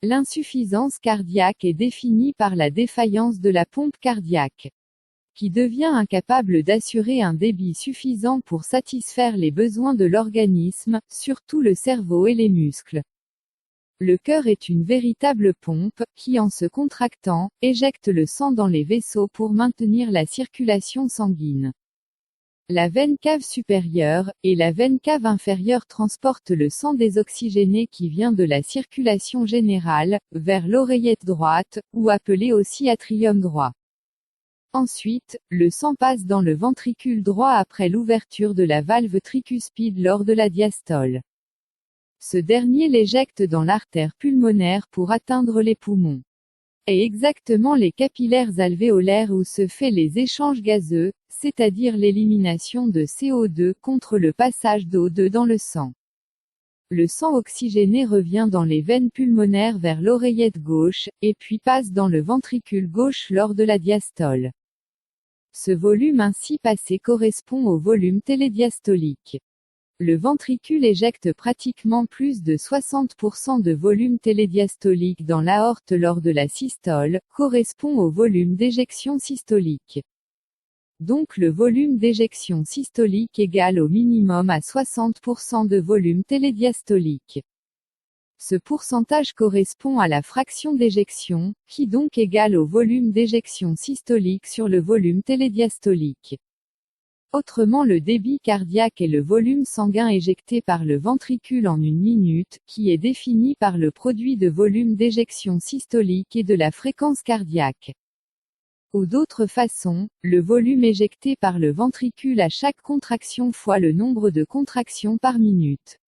L'insuffisance cardiaque est définie par la défaillance de la pompe cardiaque, qui devient incapable d'assurer un débit suffisant pour satisfaire les besoins de l'organisme, surtout le cerveau et les muscles. Le cœur est une véritable pompe, qui en se contractant, éjecte le sang dans les vaisseaux pour maintenir la circulation sanguine. La veine cave supérieure, et la veine cave inférieure transportent le sang désoxygéné qui vient de la circulation générale, vers l'oreillette droite, ou appelée aussi atrium droit. Ensuite, le sang passe dans le ventricule droit après l'ouverture de la valve tricuspide lors de la diastole. Ce dernier l'éjecte dans l'artère pulmonaire pour atteindre les poumons. Et exactement les capillaires alvéolaires où se fait les échanges gazeux, c'est-à-dire l'élimination de CO2 contre le passage d'O2 dans le sang. Le sang oxygéné revient dans les veines pulmonaires vers l'oreillette gauche, et puis passe dans le ventricule gauche lors de la diastole. Ce volume ainsi passé correspond au volume télédiastolique. Le ventricule éjecte pratiquement plus de 60% de volume télédiastolique dans l'aorte lors de la systole, correspond au volume d'éjection systolique. Donc le volume d'éjection systolique égale au minimum à 60% de volume télédiastolique. Ce pourcentage correspond à la fraction d'éjection, qui donc égale au volume d'éjection systolique sur le volume télédiastolique. Autrement le débit cardiaque est le volume sanguin éjecté par le ventricule en une minute, qui est défini par le produit de volume d'éjection systolique et de la fréquence cardiaque. Ou d'autre façon, le volume éjecté par le ventricule à chaque contraction fois le nombre de contractions par minute.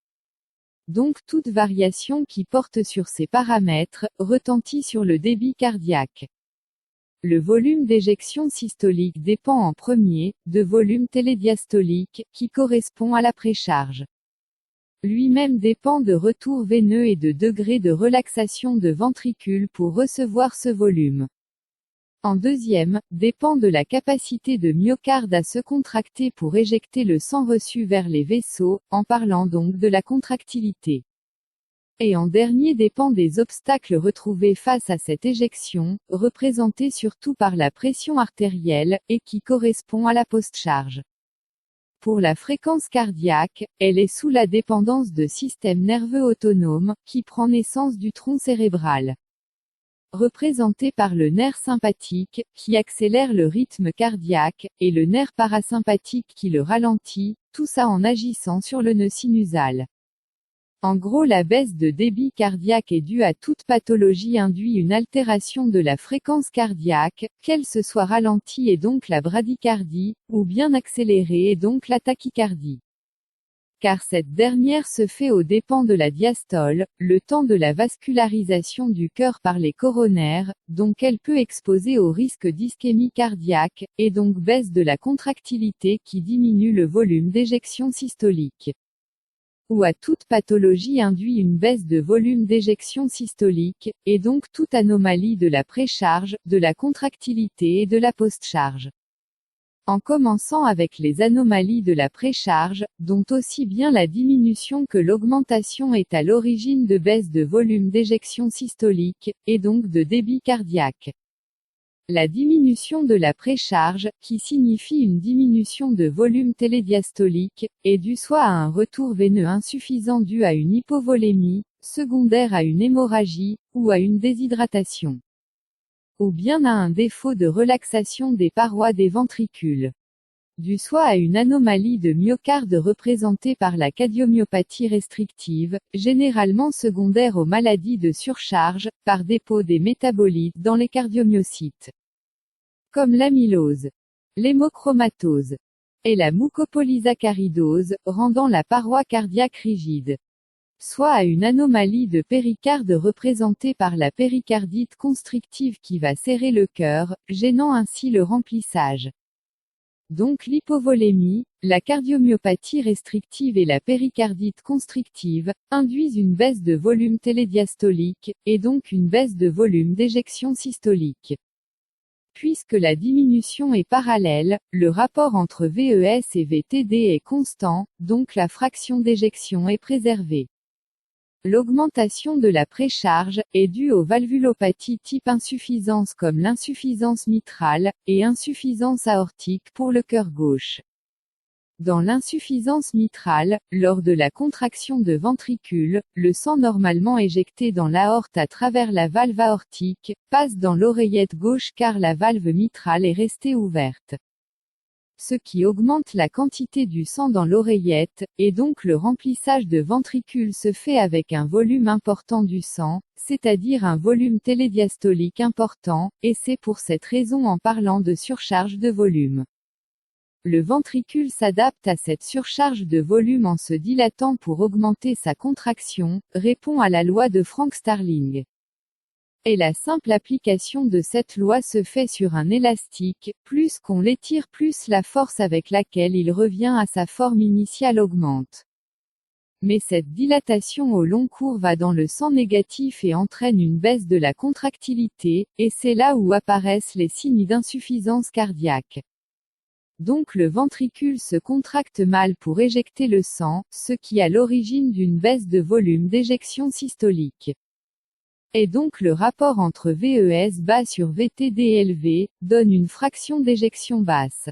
Donc toute variation qui porte sur ces paramètres, retentit sur le débit cardiaque. Le volume d'éjection systolique dépend en premier, de volume télédiastolique, qui correspond à la précharge. Lui-même dépend de retour veineux et de degré de relaxation de ventricule pour recevoir ce volume. En deuxième, dépend de la capacité de myocarde à se contracter pour éjecter le sang reçu vers les vaisseaux, en parlant donc de la contractilité. Et en dernier dépend des obstacles retrouvés face à cette éjection, représentés surtout par la pression artérielle, et qui correspond à la postcharge. Pour la fréquence cardiaque, elle est sous la dépendance de système nerveux autonome, qui prend naissance du tronc cérébral. Représenté par le nerf sympathique, qui accélère le rythme cardiaque, et le nerf parasympathique qui le ralentit, tout ça en agissant sur le nœud sinusal. En gros la baisse de débit cardiaque est due à toute pathologie induit une altération de la fréquence cardiaque, qu'elle se soit ralentie et donc la bradycardie, ou bien accélérée et donc la tachycardie. Car cette dernière se fait aux dépens de la diastole, le temps de la vascularisation du cœur par les coronaires, donc elle peut exposer au risque d'ischémie cardiaque, et donc baisse de la contractilité qui diminue le volume d'éjection systolique. Ou à toute pathologie induit une baisse de volume d'éjection systolique, et donc toute anomalie de la précharge, de la contractilité et de la postcharge. En commençant avec les anomalies de la précharge, dont aussi bien la diminution que l'augmentation est à l'origine de baisse de volume d'éjection systolique, et donc de débit cardiaque. La diminution de la précharge, qui signifie une diminution de volume télédiastolique, est due soit à un retour veineux insuffisant dû à une hypovolémie, secondaire à une hémorragie, ou à une déshydratation. Ou bien à un défaut de relaxation des parois des ventricules. Dû soit à une anomalie de myocarde représentée par la cardiomyopathie restrictive, généralement secondaire aux maladies de surcharge, par dépôt des métabolites dans les cardiomyocytes. Comme l'amylose, l'hémochromatose et la mucopolysaccharidose, rendant la paroi cardiaque rigide. Soit à une anomalie de péricarde représentée par la péricardite constrictive qui va serrer le cœur, gênant ainsi le remplissage. Donc l'hypovolémie, la cardiomyopathie restrictive et la péricardite constrictive, induisent une baisse de volume télédiastolique, et donc une baisse de volume d'éjection systolique. Puisque la diminution est parallèle, le rapport entre VES et VTD est constant, donc la fraction d'éjection est préservée. L'augmentation de la précharge est due aux valvulopathies type insuffisance comme l'insuffisance mitrale, et insuffisance aortique pour le cœur gauche. Dans l'insuffisance mitrale, lors de la contraction de ventricule, le sang normalement éjecté dans l'aorte à travers la valve aortique, passe dans l'oreillette gauche car la valve mitrale est restée ouverte. Ce qui augmente la quantité du sang dans l'oreillette, et donc le remplissage de ventricule se fait avec un volume important du sang, c'est-à-dire un volume télédiastolique important, et c'est pour cette raison en parlant de surcharge de volume. Le ventricule s'adapte à cette surcharge de volume en se dilatant pour augmenter sa contraction, répond à la loi de Frank-Starling. Et la simple application de cette loi se fait sur un élastique, plus qu'on l'étire plus la force avec laquelle il revient à sa forme initiale augmente. Mais cette dilatation au long cours va dans le sens négatif et entraîne une baisse de la contractilité, et c'est là où apparaissent les signes d'insuffisance cardiaque. Donc le ventricule se contracte mal pour éjecter le sang, ce qui est à l'origine d'une baisse de volume d'éjection systolique. Et donc le rapport entre VES bas sur VTD élevé, donne une fraction d'éjection basse.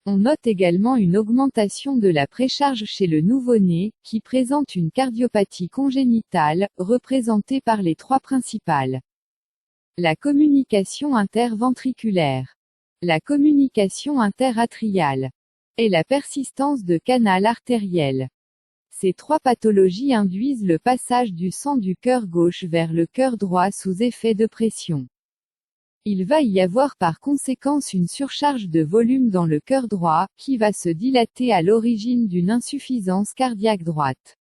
On note également une augmentation de la précharge chez le nouveau-né, qui présente une cardiopathie congénitale, représentée par les trois principales. La communication interventriculaire, la communication interatriale, et la persistance de canal artériel. Ces trois pathologies induisent le passage du sang du cœur gauche vers le cœur droit sous effet de pression. Il va y avoir par conséquence une surcharge de volume dans le cœur droit, qui va se dilater à l'origine d'une insuffisance cardiaque droite.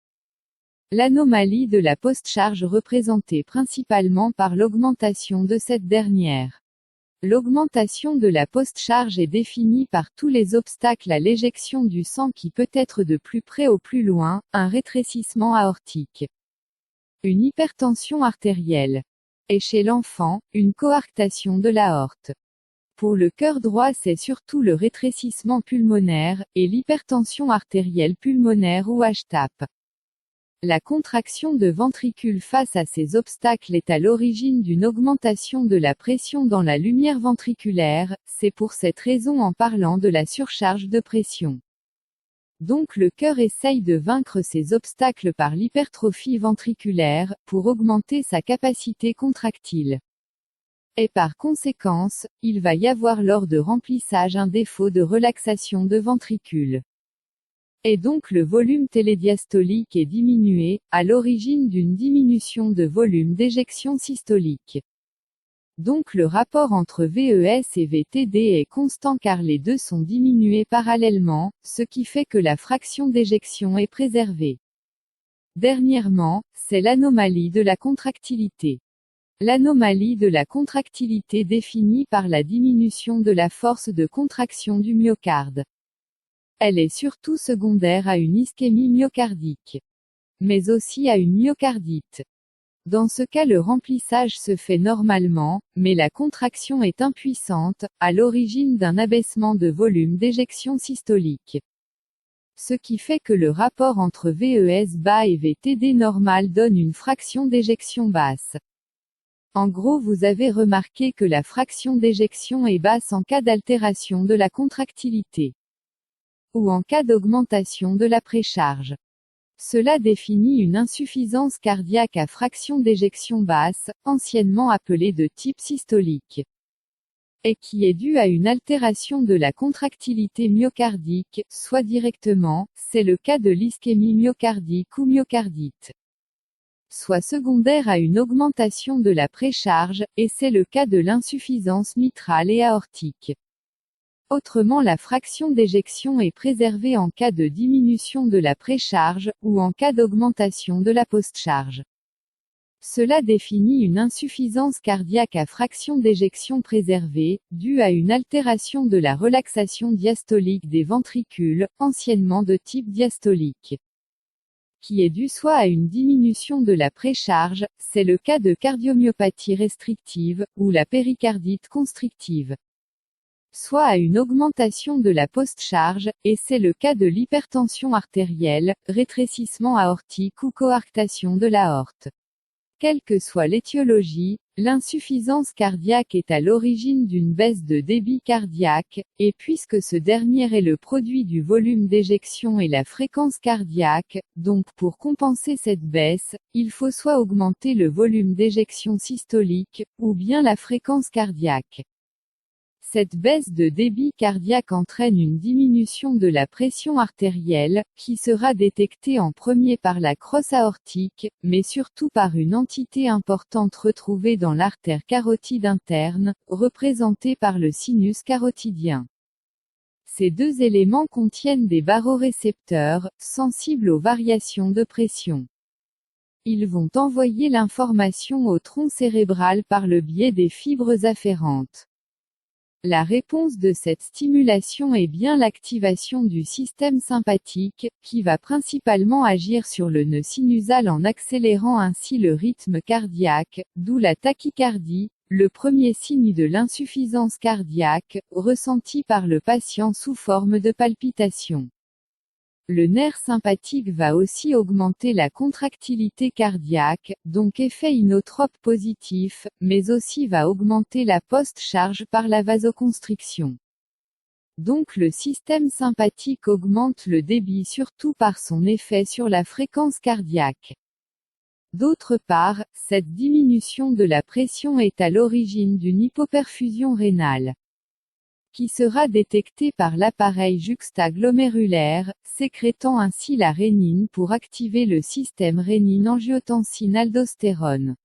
L'anomalie de la postcharge représentée principalement par l'augmentation de cette dernière. L'augmentation de la postcharge est définie par tous les obstacles à l'éjection du sang qui peut être de plus près ou plus loin, un rétrécissement aortique, une hypertension artérielle, et chez l'enfant, une coarctation de l'aorte. Pour le cœur droit c'est surtout le rétrécissement pulmonaire, et l'hypertension artérielle pulmonaire ou HTAP. La contraction de ventricule face à ces obstacles est à l'origine d'une augmentation de la pression dans la lumière ventriculaire, c'est pour cette raison en parlant de la surcharge de pression. Donc le cœur essaye de vaincre ces obstacles par l'hypertrophie ventriculaire, pour augmenter sa capacité contractile. Et par conséquence, il va y avoir lors de remplissage un défaut de relaxation de ventricule. Et donc le volume télédiastolique est diminué, à l'origine d'une diminution de volume d'éjection systolique. Donc le rapport entre VES et VTD est constant car les deux sont diminués parallèlement, ce qui fait que la fraction d'éjection est préservée. Dernièrement, c'est l'anomalie de la contractilité. L'anomalie de la contractilité définie par la diminution de la force de contraction du myocarde. Elle est surtout secondaire à une ischémie myocardique, mais aussi à une myocardite. Dans ce cas le remplissage se fait normalement, mais la contraction est impuissante, à l'origine d'un abaissement de volume d'éjection systolique. Ce qui fait que le rapport entre VES bas et VTD normal donne une fraction d'éjection basse. En gros vous avez remarqué que la fraction d'éjection est basse en cas d'altération de la contractilité, ou en cas d'augmentation de la précharge. Cela définit une insuffisance cardiaque à fraction d'éjection basse, anciennement appelée de type systolique, et qui est due à une altération de la contractilité myocardique, soit directement, c'est le cas de l'ischémie myocardique ou myocardite, soit secondaire à une augmentation de la précharge, et c'est le cas de l'insuffisance mitrale et aortique. Autrement la fraction d'éjection est préservée en cas de diminution de la précharge, ou en cas d'augmentation de la postcharge. Cela définit une insuffisance cardiaque à fraction d'éjection préservée, due à une altération de la relaxation diastolique des ventricules, anciennement de type diastolique, qui est due soit à une diminution de la précharge, c'est le cas de cardiomyopathie restrictive, ou la péricardite constrictive. soit à une augmentation de la post-charge, et c'est le cas de l'hypertension artérielle, rétrécissement aortique ou coarctation de l'aorte. Quelle que soit l'étiologie, l'insuffisance cardiaque est à l'origine d'une baisse de débit cardiaque, et puisque ce dernier est le produit du volume d'éjection et la fréquence cardiaque, donc pour compenser cette baisse, il faut soit augmenter le volume d'éjection systolique, ou bien la fréquence cardiaque. Cette baisse de débit cardiaque entraîne une diminution de la pression artérielle, qui sera détectée en premier par la crosse aortique, mais surtout par une entité importante retrouvée dans l'artère carotide interne, représentée par le sinus carotidien. Ces deux éléments contiennent des barorécepteurs, sensibles aux variations de pression. Ils vont envoyer l'information au tronc cérébral par le biais des fibres afférentes. La réponse de cette stimulation est bien l'activation du système sympathique, qui va principalement agir sur le nœud sinusal en accélérant ainsi le rythme cardiaque, d'où la tachycardie, le premier signe de l'insuffisance cardiaque, ressenti par le patient sous forme de palpitation. Le nerf sympathique va aussi augmenter la contractilité cardiaque, donc effet inotrope positif, mais aussi va augmenter la post-charge par la vasoconstriction. Donc le système sympathique augmente le débit surtout par son effet sur la fréquence cardiaque. D'autre part, cette diminution de la pression est à l'origine d'une hypoperfusion rénale, qui sera détectée par l'appareil juxtaglomérulaire, sécrétant ainsi la rénine pour activer le système rénine-angiotensine-aldostérone.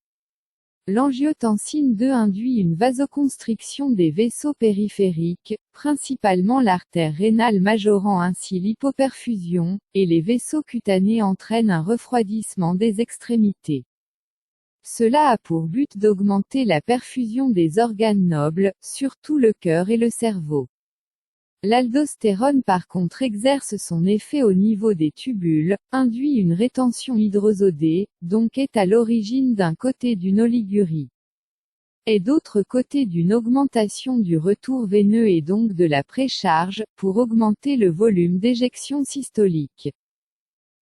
L'angiotensine 2 induit une vasoconstriction des vaisseaux périphériques, principalement l'artère rénale majorant ainsi l'hypoperfusion, et les vaisseaux cutanés entraînent un refroidissement des extrémités. Cela a pour but d'augmenter la perfusion des organes nobles, surtout le cœur et le cerveau. L'aldostérone par contre exerce son effet au niveau des tubules, induit une rétention hydrosodée, donc est à l'origine d'un côté d'une oligurie, et d'autre côté d'une augmentation du retour veineux et donc de la précharge, pour augmenter le volume d'éjection systolique.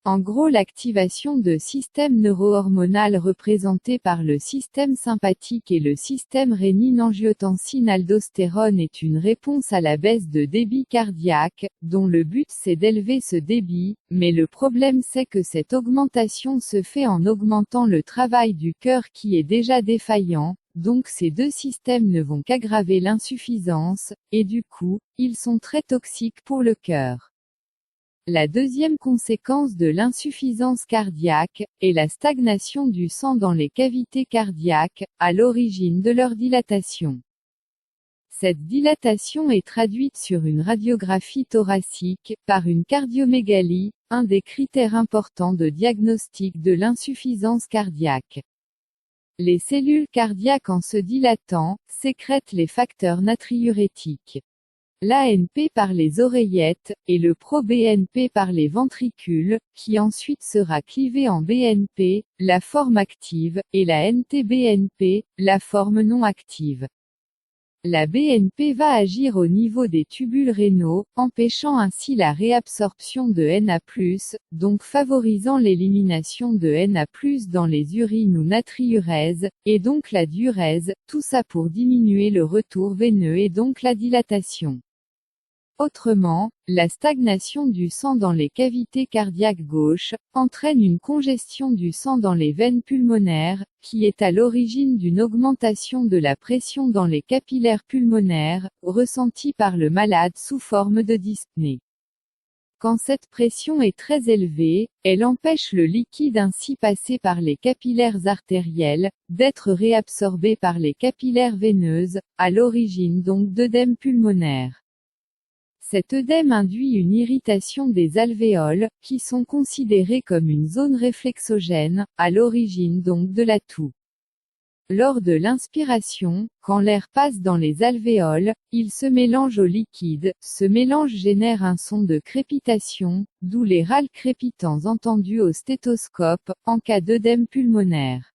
En gros, l'activation de systèmes neurohormonal représentés par le système sympathique et le système rénine-angiotensine-aldostérone est une réponse à la baisse de débit cardiaque, dont le but c'est d'élever ce débit, mais le problème c'est que cette augmentation se fait en augmentant le travail du cœur qui est déjà défaillant, donc ces deux systèmes ne vont qu'aggraver l'insuffisance, et du coup, ils sont très toxiques pour le cœur. La deuxième conséquence de l'insuffisance cardiaque, est la stagnation du sang dans les cavités cardiaques, à l'origine de leur dilatation. Cette dilatation est traduite sur une radiographie thoracique, par une cardiomégalie, un des critères importants de diagnostic de l'insuffisance cardiaque. Les cellules cardiaques en se dilatant, sécrètent les facteurs natriurétiques. L'ANP par les oreillettes, et le pro-BNP par les ventricules, qui ensuite sera clivé en BNP, la forme active, et la NT-BNP, la forme non active. La BNP va agir au niveau des tubules rénaux, empêchant ainsi la réabsorption de Na+, donc favorisant l'élimination de Na+, dans les urines ou natriurèses, et donc la diurèse, tout ça pour diminuer le retour veineux et donc la dilatation. Autrement, la stagnation du sang dans les cavités cardiaques gauches, entraîne une congestion du sang dans les veines pulmonaires, qui est à l'origine d'une augmentation de la pression dans les capillaires pulmonaires, ressentie par le malade sous forme de dyspnée. Quand cette pression est très élevée, elle empêche le liquide ainsi passé par les capillaires artériels, d'être réabsorbé par les capillaires veineuses, à l'origine donc d'œdème pulmonaire. Cet œdème induit une irritation des alvéoles, qui sont considérés comme une zone réflexogène, à l'origine donc de la toux. Lors de l'inspiration, quand l'air passe dans les alvéoles, il se mélange au liquide, ce mélange génère un son de crépitation, d'où les râles crépitants entendus au stéthoscope, en cas d'œdème pulmonaire.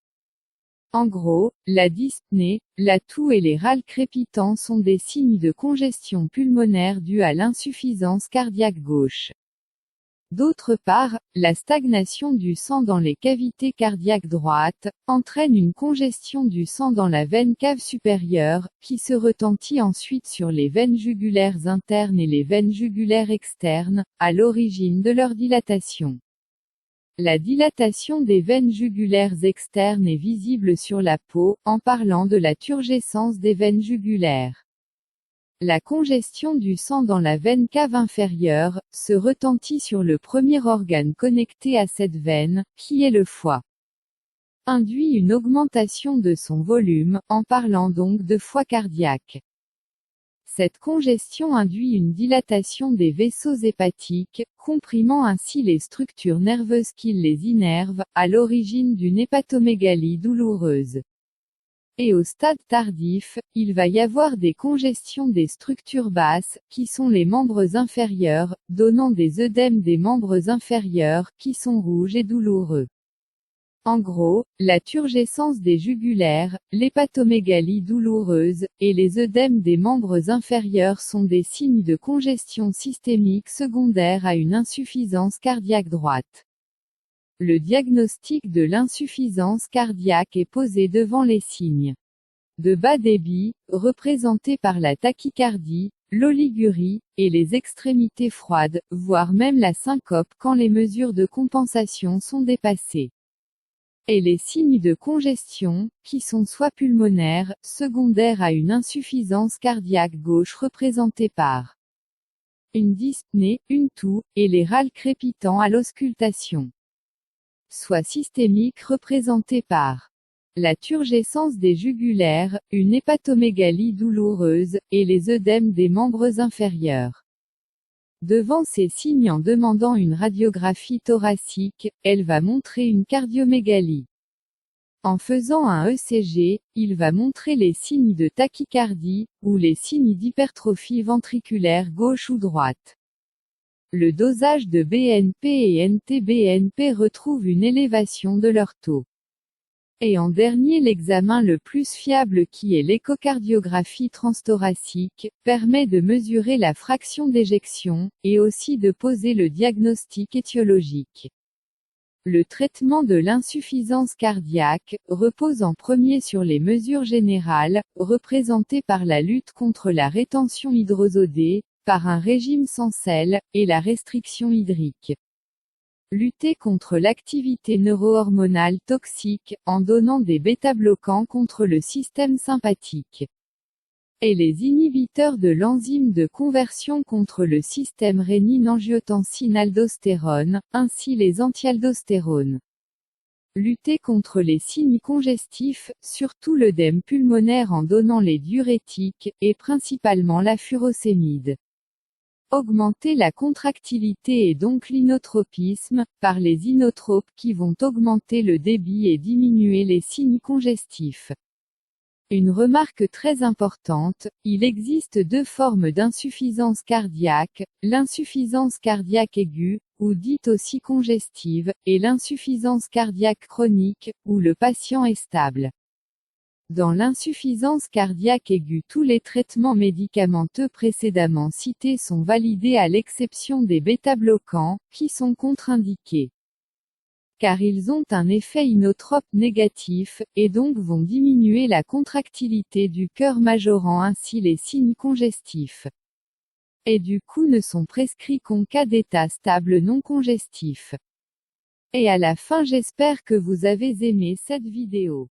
En gros, la dyspnée, la toux et les râles crépitants sont des signes de congestion pulmonaire due à l'insuffisance cardiaque gauche. D'autre part, la stagnation du sang dans les cavités cardiaques droites entraîne une congestion du sang dans la veine cave supérieure, qui se retentit ensuite sur les veines jugulaires internes et les veines jugulaires externes, à l'origine de leur dilatation. La dilatation des veines jugulaires externes est visible sur la peau, en parlant de la turgescence des veines jugulaires. La congestion du sang dans la veine cave inférieure se retentit sur le premier organe connecté à cette veine, qui est le foie. Induit une augmentation de son volume, en parlant donc de foie cardiaque. Cette congestion induit une dilatation des vaisseaux hépatiques, comprimant ainsi les structures nerveuses qui les innervent, à l'origine d'une hépatomégalie douloureuse. Et au stade tardif, il va y avoir des congestions des structures basses, qui sont les membres inférieurs, donnant des œdèmes des membres inférieurs, qui sont rouges et douloureux. En gros, la turgescence des jugulaires, l'hépatomégalie douloureuse, et les œdèmes des membres inférieurs sont des signes de congestion systémique secondaire à une insuffisance cardiaque droite. Le diagnostic de l'insuffisance cardiaque est posé devant les signes de bas débit, représentés par la tachycardie, l'oligurie, et les extrémités froides, voire même la syncope quand les mesures de compensation sont dépassées. Et les signes de congestion, qui sont soit pulmonaires, secondaires à une insuffisance cardiaque gauche représentée par une dyspnée, une toux, et les râles crépitants à l'auscultation, soit systémique représentée par la turgescence des jugulaires, une hépatomégalie douloureuse, et les œdèmes des membres inférieurs. Devant ces signes, en demandant une radiographie thoracique, elle va montrer une cardiomégalie. En faisant un ECG, il va montrer les signes de tachycardie, ou les signes d'hypertrophie ventriculaire gauche ou droite. Le dosage de BNP et NT-BNP retrouve une élévation de leur taux. Et en dernier, l'examen le plus fiable qui est l'échocardiographie transthoracique, permet de mesurer la fraction d'éjection, et aussi de poser le diagnostic étiologique. Le traitement de l'insuffisance cardiaque repose en premier sur les mesures générales, représentées par la lutte contre la rétention hydrosodée, par un régime sans sel, et la restriction hydrique. Lutter contre l'activité neurohormonale toxique, en donnant des bêta-bloquants contre le système sympathique. Et les inhibiteurs de l'enzyme de conversion contre le système rénine-angiotensine-aldostérone, ainsi les antialdostérones. Lutter contre les signes congestifs, surtout l'œdème pulmonaire en donnant les diurétiques, et principalement la furosémide. Augmenter la contractilité et donc l'inotropisme, par les inotropes qui vont augmenter le débit et diminuer les signes congestifs. Une remarque très importante, il existe deux formes d'insuffisance cardiaque, l'insuffisance cardiaque aiguë, ou dite aussi congestive, et l'insuffisance cardiaque chronique, où le patient est stable. Dans l'insuffisance cardiaque aiguë, tous les traitements médicamenteux précédemment cités sont validés à l'exception des bêta-bloquants, qui sont contre-indiqués. Car ils ont un effet inotrope négatif, et donc vont diminuer la contractilité du cœur majorant ainsi les signes congestifs. Et du coup ne sont prescrits qu'en cas d'état stable non congestif. Et à la fin, j'espère que vous avez aimé cette vidéo.